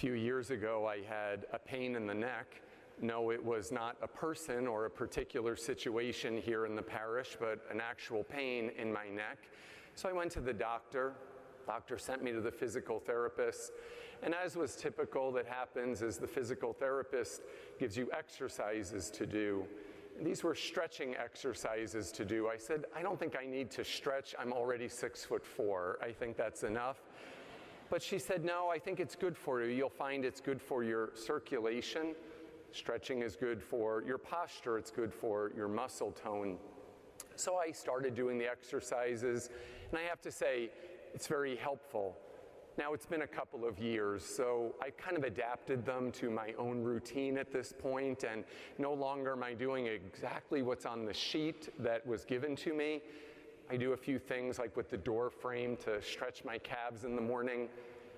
few years ago, I had a pain in the neck. No, it was not a person or a particular situation here in the parish, but an actual pain in my neck. So I went to the doctor. Doctor sent me to the physical therapist. And as was typical that happens is the physical therapist gives you exercises to do. And these were stretching exercises to do. I said, I don't think I need to stretch. I'm already 6'4". I think that's enough. But she said, no, I think it's good for you. You'll find it's good for your circulation. Stretching is good for your posture. It's good for your muscle tone. So I started doing the exercises, and I have to say, it's very helpful. Now, it's been a couple of years, so I kind of adapted them to my own routine at this point, and no longer am I doing exactly what's on the sheet that was given to me. I do a few things like with the door frame to stretch my calves in the morning.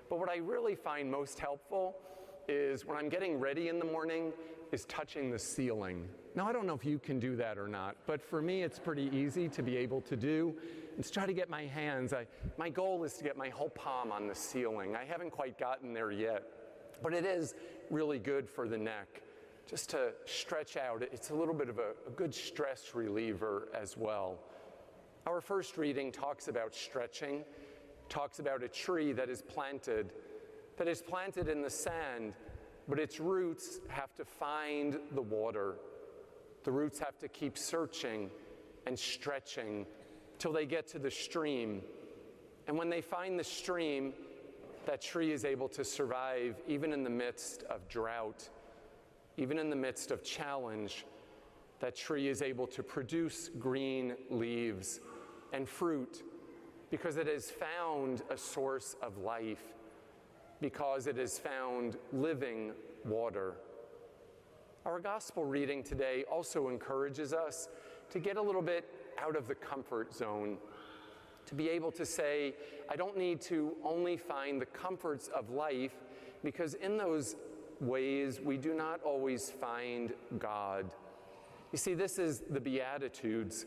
But what I really find most helpful is when I'm getting ready in the morning is touching the ceiling. Now, I don't know if you can do that or not, but for me it's pretty easy to be able to do. Is try to get my hands, my goal is to get my whole palm on the ceiling. I haven't quite gotten there yet, but it is really good for the neck. Just to stretch out, it's a little bit of a good stress reliever as well. Our first reading talks about stretching, talks about a tree that is planted in the sand, but its roots have to find the water. The roots have to keep searching and stretching till they get to the stream. And when they find the stream, that tree is able to survive even in the midst of drought, even in the midst of challenge. That tree is able to produce green leaves and fruit because it has found a source of life, because it has found living water. Our gospel reading today also encourages us to get a little bit out of the comfort zone, to be able to say, I don't need to only find the comforts of life, because in those ways we do not always find God. You see, this is the Beatitudes.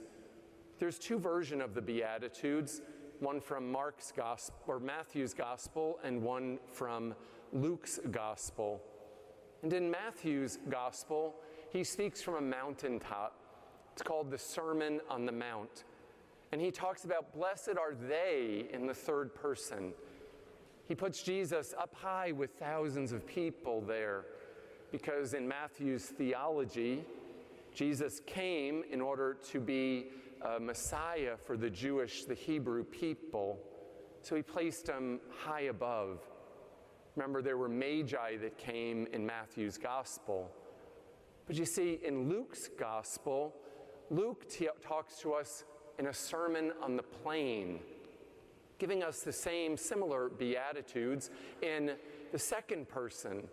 There's two versions of the Beatitudes, one from Mark's gospel or Matthew's gospel and one from Luke's gospel. And in Matthew's gospel, he speaks from a mountaintop. It's called the Sermon on the Mount. And he talks about blessed are they in the third person. He puts Jesus up high with thousands of people there, because in Matthew's theology, Jesus came in order to be a Messiah for the Hebrew people. So he placed him high above. Remember, there were magi that came in Matthew's gospel. But you see, in Luke's gospel, Luke talks to us in a sermon on the plain, giving us the similar beatitudes in the second person.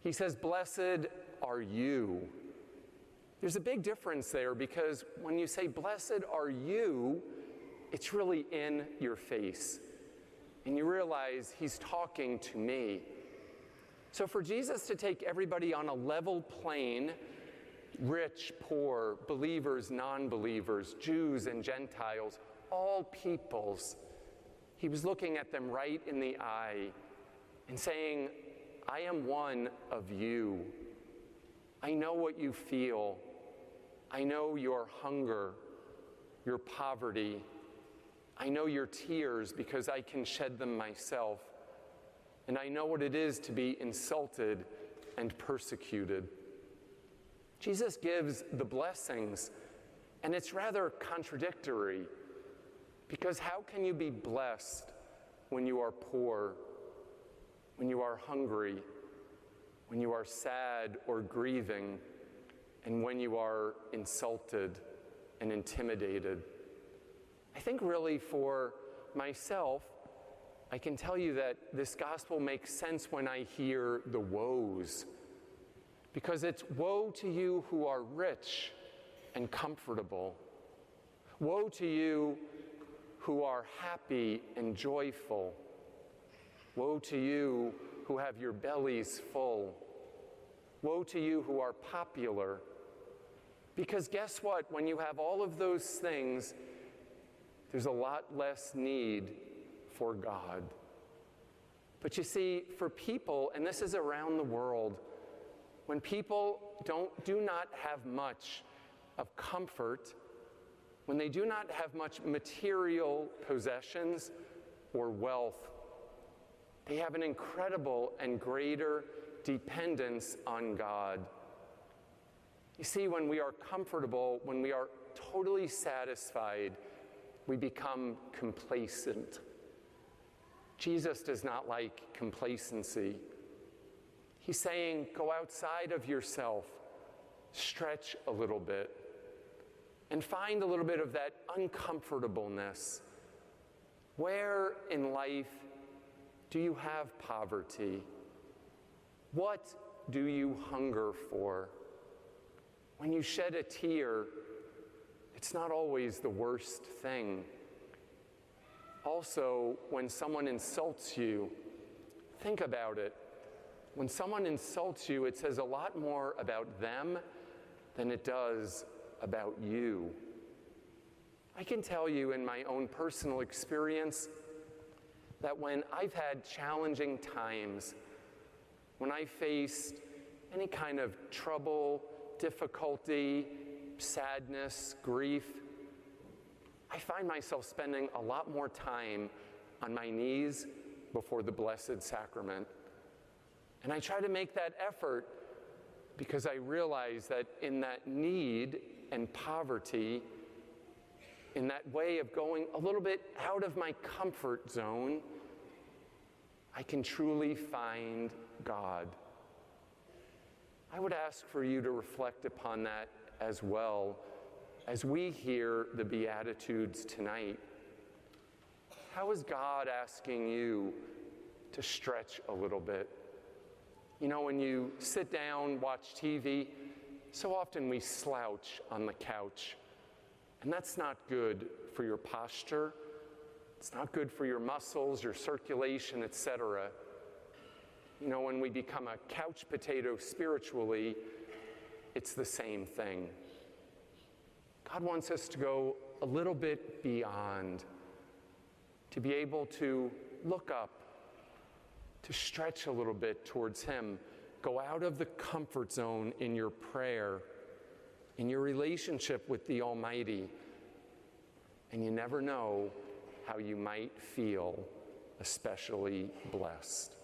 He says, blessed are you. There's a big difference there, because when you say, blessed are you, it's really in your face. And you realize he's talking to me. So for Jesus to take everybody on a level plane, rich, poor, believers, non-believers, Jews and Gentiles, all peoples, he was looking at them right in the eye and saying, I am one of you. I know what you feel. I know your hunger, your poverty. I know your tears because I can shed them myself. And I know what it is to be insulted and persecuted. Jesus gives the blessings, and it's rather contradictory, because how can you be blessed when you are poor, when you are hungry, when you are sad or grieving, and when you are insulted and intimidated? I think really for myself, I can tell you that this gospel makes sense when I hear the woes, because it's woe to you who are rich and comfortable. Woe to you who are happy and joyful. Woe to you who have your bellies full. Woe to you who are popular. Because guess what? When you have all of those things, there's a lot less need for God. But you see, for people, and this is around the world, when people do not have much of comfort, when they do not have much material possessions or wealth, they have an incredible and greater dependence on God. You see, when we are comfortable, when we are totally satisfied, we become complacent. Jesus does not like complacency. He's saying, go outside of yourself, stretch a little bit, and find a little bit of that uncomfortableness. Where in life do you have poverty? What do you hunger for? When you shed a tear, it's not always the worst thing. Also, when someone insults you, think about it. When someone insults you, it says a lot more about them than it does about you. I can tell you in my own personal experience that when I've had challenging times, when I faced any kind of trouble, difficulty, sadness, grief, I find myself spending a lot more time on my knees before the Blessed Sacrament. And I try to make that effort because I realize that in that need and poverty, in that way of going a little bit out of my comfort zone, I can truly find God. I would ask for you to reflect upon that as well as we hear the Beatitudes tonight. How is God asking you to stretch a little bit? You know, when you sit down, watch TV, so often we slouch on the couch. And that's not good for your posture. It's not good for your muscles, your circulation, etc. You know, when we become a couch potato spiritually, it's the same thing. God wants us to go a little bit beyond, to be able to look up, to stretch a little bit towards Him. Go out of the comfort zone in your prayer, in your relationship with the Almighty, and you never know how you might feel especially blessed.